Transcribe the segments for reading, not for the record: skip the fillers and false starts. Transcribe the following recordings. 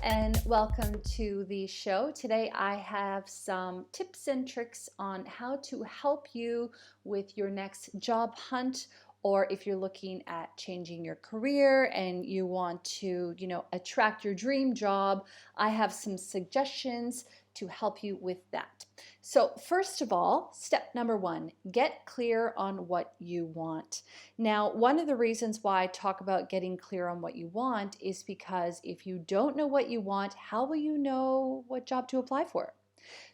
and welcome to the show. Today I have some tips and tricks on how to help you with your next job hunt, or if you're looking at changing your career and you want to, attract your dream job. I have some suggestions to help you with that. So first of all, step number one, get clear on what you want. Now, one of the reasons why I talk about getting clear on what you want is because if you don't know what you want, how will you know what job to apply for?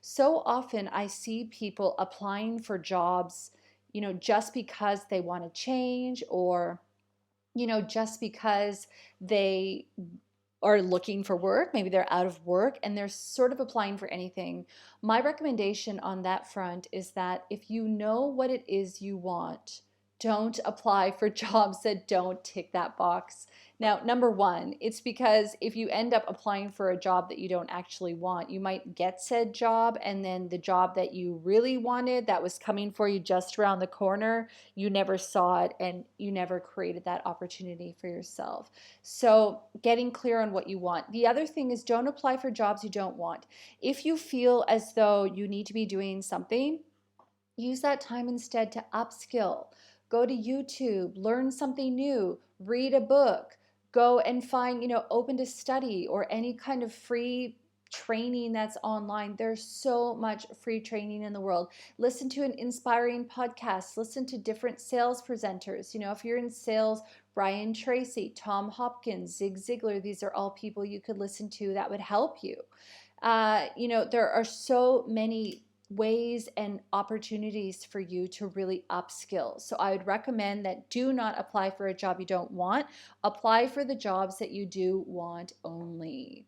So often I see people applying for jobs, just because they want to change, or just because they are looking for work. Maybe they're out of work and they're sort of applying for anything. My recommendation on that front is that if you know what it is you want, don't apply for jobs that don't tick that box. Now, number one, it's because if you end up applying for a job that you don't actually want, you might get said job, and then the job that you really wanted that was coming for you just around the corner, you never saw it and you never created that opportunity for yourself. So getting clear on what you want. The other thing is, don't apply for jobs you don't want. If you feel as though you need to be doing something, use that time instead to upskill. Go to YouTube, learn something new, read a book, go and find, open to study or any kind of free training that's online. There's so much free training in the world. Listen to an inspiring podcast, listen to different sales presenters. If you're in sales, Brian Tracy, Tom Hopkins, Zig Ziglar, these are all people you could listen to that would help you. There are so many ways and opportunities for you to really upskill. So I would recommend that do not apply for a job you don't want. Apply for the jobs that you do want only.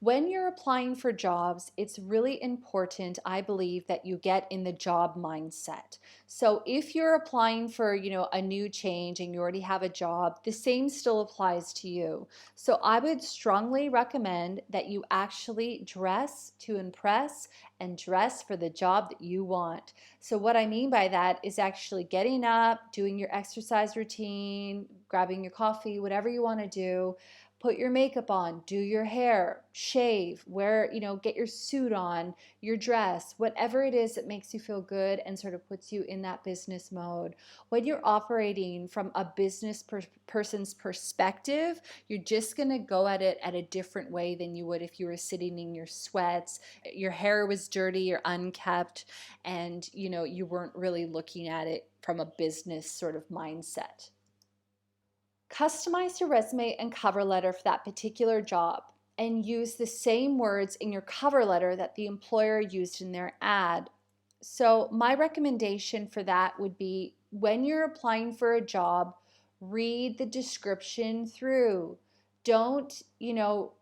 When you're applying for jobs, it's really important, I believe, that you get in the job mindset. So if you're applying for, a new change and you already have a job, the same still applies to you. So I would strongly recommend that you actually dress to impress and dress for the job that you want. So what I mean by that is actually getting up, doing your exercise routine, grabbing your coffee, whatever you want to do. Put your makeup on, do your hair, shave, get your suit on, your dress, whatever it is that makes you feel good and sort of puts you in that business mode. When you're operating from a business person's perspective, you're just going to go at it at a different way than you would if you were sitting in your sweats, your hair was dirty or unkept, and you weren't really looking at it from a business sort of mindset. Customize your resume and cover letter for that particular job and use the same words in your cover letter that the employer used in their ad. So my recommendation for that would be, when you're applying for a job, read the description through. Don't,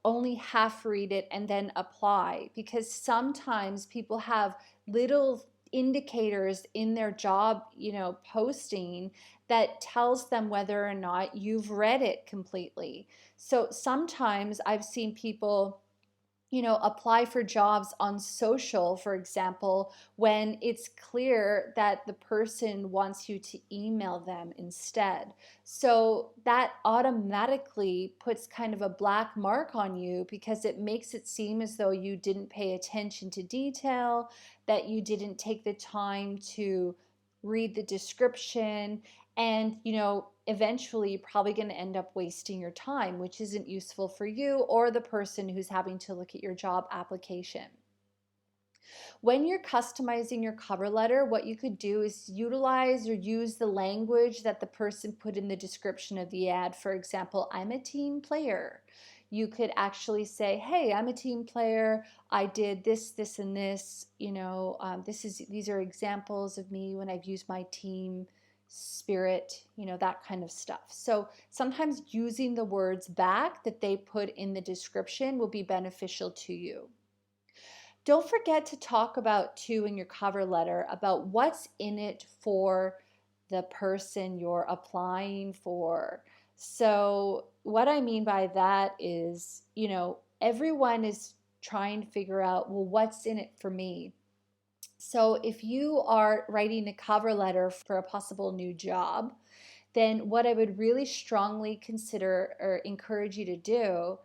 only half read it and then apply, because sometimes people have little indicators in their job, posting that tells them whether or not you've read it completely. So sometimes I've seen people apply for jobs on social, for example, when it's clear that the person wants you to email them instead. So that automatically puts kind of a black mark on you, because it makes it seem as though you didn't pay attention to detail, that you didn't take the time to read the description, and eventually you're probably going to end up wasting your time, which isn't useful for you or the person who's having to look at your job application. When you're customizing your cover letter, what you could do is utilize or use the language that the person put in the description of the ad. For example, I'm a team player. You could actually say, hey, I'm a team player. I did this, this, and this. These are examples of me when I've used my team spirit, that kind of stuff. So sometimes using the words back that they put in the description will be beneficial to you. Don't forget to talk about, too, in your cover letter, about what's in it for the person you're applying for. So what I mean by that is, everyone is trying to figure out, well, what's in it for me? So if you are writing a cover letter for a possible new job, then what I would really strongly consider or encourage you to do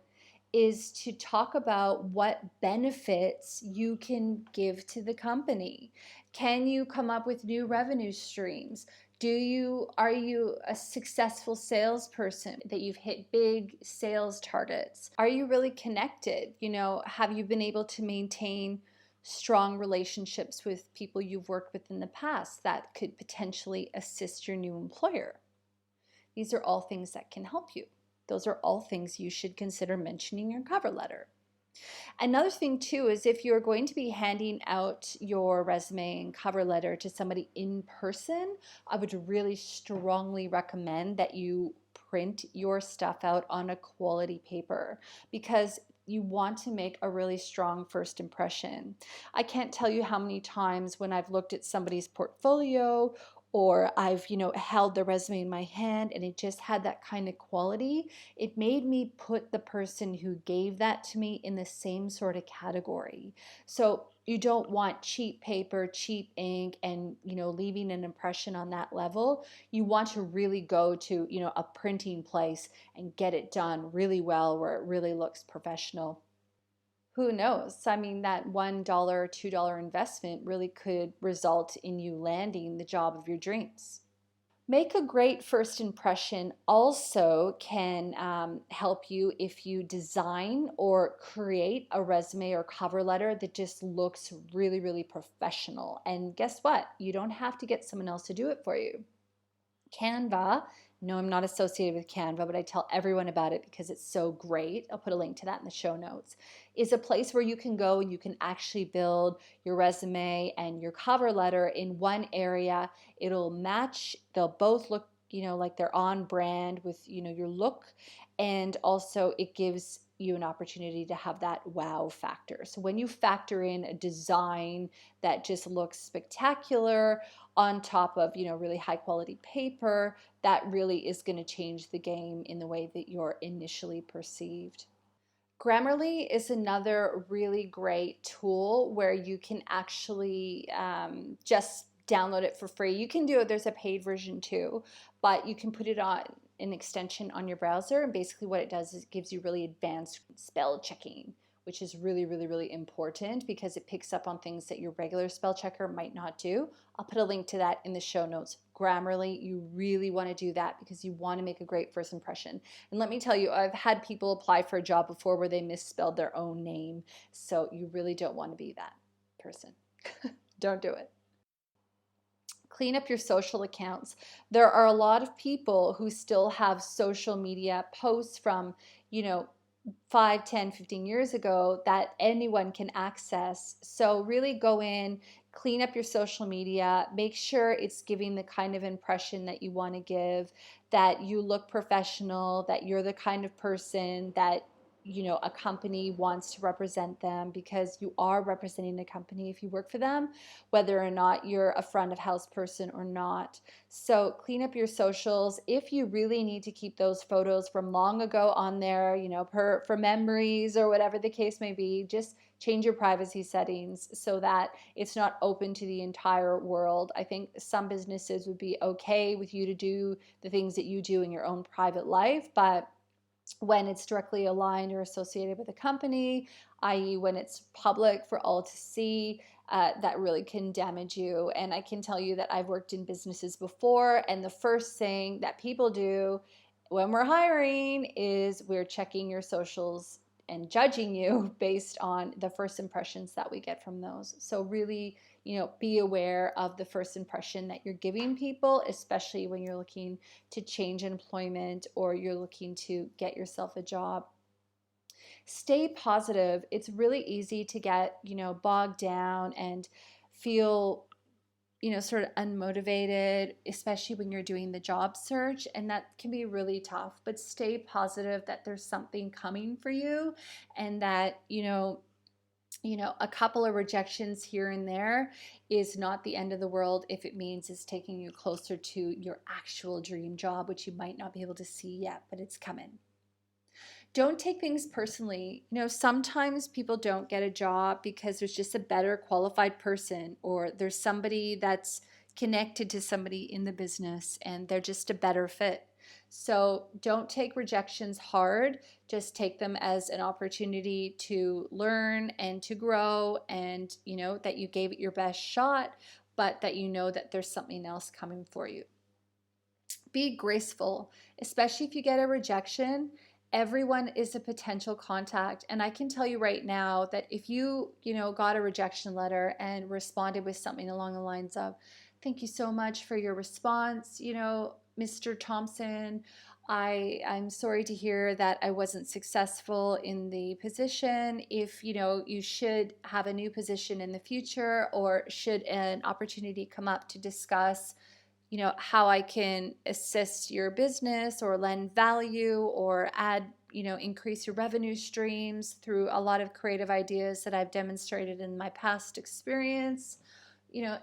is to talk about what benefits you can give to the company. Can you come up with new revenue streams? Are you a successful salesperson that you've hit big sales targets? Are you really connected? Have you been able to maintain strong relationships with people you've worked with in the past that could potentially assist your new employer? These are all things that can help you. Those are all things you should consider mentioning in your cover letter. Another thing too is if you're going to be handing out your resume and cover letter to somebody in person, I would really strongly recommend that you print your stuff out on a quality paper, because you want to make a really strong first impression. I can't tell you how many times when I've looked at somebody's portfolio, or I've held their resume in my hand and it just had that kind of quality, it made me put the person who gave that to me in the same sort of category. So you don't want cheap paper, cheap ink, and leaving an impression on that level. You want to really go to a printing place and get it done really well where it really looks professional. Who knows? I mean, that $1, $2 investment really could result in you landing the job of your dreams. Make a great first impression also can help you if you design or create a resume or cover letter that just looks really, really professional. And guess what? You don't have to get someone else to do it for you. Canva, no, I'm not associated with Canva, but I tell everyone about it because it's so great. I'll put a link to that in the show notes. Is a place where you can go and you can actually build your resume and your cover letter in one area. It'll match, they'll both look, like they're on brand with, your look. And also it gives you an opportunity to have that wow factor. So when you factor in a design that just looks spectacular on top of, really high quality paper, that really is going to change the game in the way that you're initially perceived. Grammarly is another really great tool where you can actually just download it for free. You can do it, there's a paid version too, but you can put it on an extension on your browser, and basically what it does is it gives you really advanced spell checking, which is really, really, really important because it picks up on things that your regular spell checker might not do. I'll put a link to that in the show notes. Grammarly, you really want to do that because you want to make a great first impression. And let me tell you, I've had people apply for a job before where they misspelled their own name. So you really don't want to be that person. Don't do it. Clean up your social accounts. There are a lot of people who still have social media posts from, 5, 10, 15 years ago that anyone can access. So really go in, clean up your social media, make sure it's giving the kind of impression that you want to give, that you look professional, that you're the kind of person that a company wants to represent them, because you are representing a company if you work for them, whether or not you're a front of house person or not. So clean up your socials. If you really need to keep those photos from long ago on there, for memories or whatever the case may be, just change your privacy settings so that it's not open to the entire world. I think some businesses would be okay with you to do the things that you do in your own private life, but when it's directly aligned or associated with a company, i.e. when it's public for all to see, that really can damage you. And I can tell you that I've worked in businesses before, and the first thing that people do when we're hiring is we're checking your socials and judging you based on the first impressions that we get from those. So really, be aware of the first impression that you're giving people, especially when you're looking to change employment or you're looking to get yourself a job. Stay positive. It's really easy to get, bogged down and feel sort of unmotivated, especially when you're doing the job search, and that can be really tough. But stay positive that there's something coming for you, and that a couple of rejections here and there is not the end of the world if it means it's taking you closer to your actual dream job, which you might not be able to see yet, but it's coming. Don't take things personally. Sometimes people don't get a job because there's just a better qualified person, or there's somebody that's connected to somebody in the business and they're just a better fit. So don't take rejections hard. Just take them as an opportunity to learn and to grow, and that you gave it your best shot, but that that there's something else coming for you. Be graceful, especially if you get a rejection. Everyone is a potential contact. And I can tell you right now that if got a rejection letter and responded with something along the lines of, "Thank you so much for your response, Mr. Thompson. I'm sorry to hear that I wasn't successful in the position. If you should have a new position in the future, or should an opportunity come up to discuss how I can assist your business or lend value or add, increase your revenue streams through a lot of creative ideas that I've demonstrated in my past experience,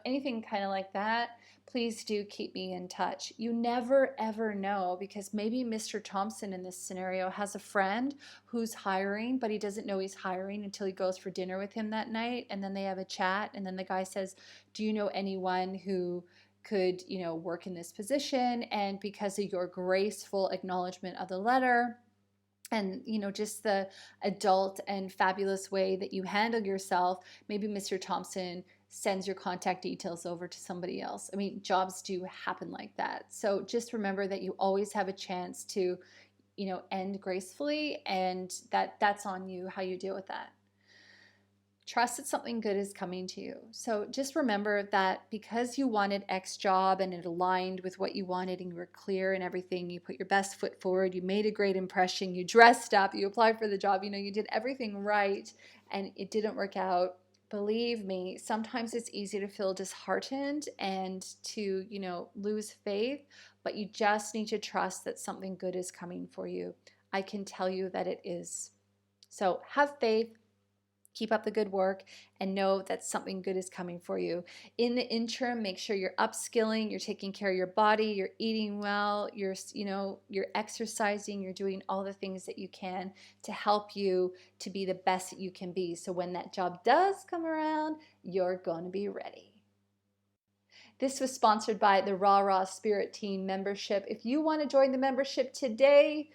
anything kind of like that, please do keep me in touch." You never ever know, because maybe Mr. Thompson in this scenario has a friend who's hiring, but he doesn't know he's hiring until he goes for dinner with him that night, and then they have a chat, and then the guy says, "Do you know anyone who could work in this position?" And because of your graceful acknowledgement of the letter, and just the adult and fabulous way that you handle yourself, maybe Mr. Thompson sends your contact details over to somebody else. I mean, jobs do happen like that. So just remember that you always have a chance to end gracefully, and that's on you how you deal with that. Trust that something good is coming to you. So just remember that because you wanted X job and it aligned with what you wanted, and you were clear and everything, you put your best foot forward, you made a great impression, you dressed up, you applied for the job, you did everything right, and it didn't work out. Believe me, sometimes it's easy to feel disheartened and to, lose faith, but you just need to trust that something good is coming for you. I can tell you that it is. So have faith. Keep up the good work, and know that something good is coming for you. In the interim, make sure you're upskilling, you're taking care of your body, you're eating well, you're exercising, you're doing all the things that you can to help you to be the best that you can be. So when that job does come around, you're going to be ready. This was sponsored by the Rah Rah Spirit Team membership. If you want to join the membership today,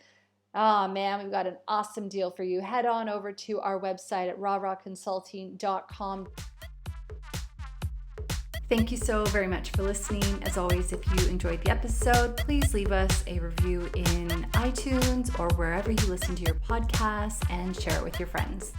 oh man, we've got an awesome deal for you. Head on over to our website at rahrahconsulting.com. Thank you so very much for listening. As always, if you enjoyed the episode, please leave us a review in iTunes or wherever you listen to your podcasts, and share it with your friends.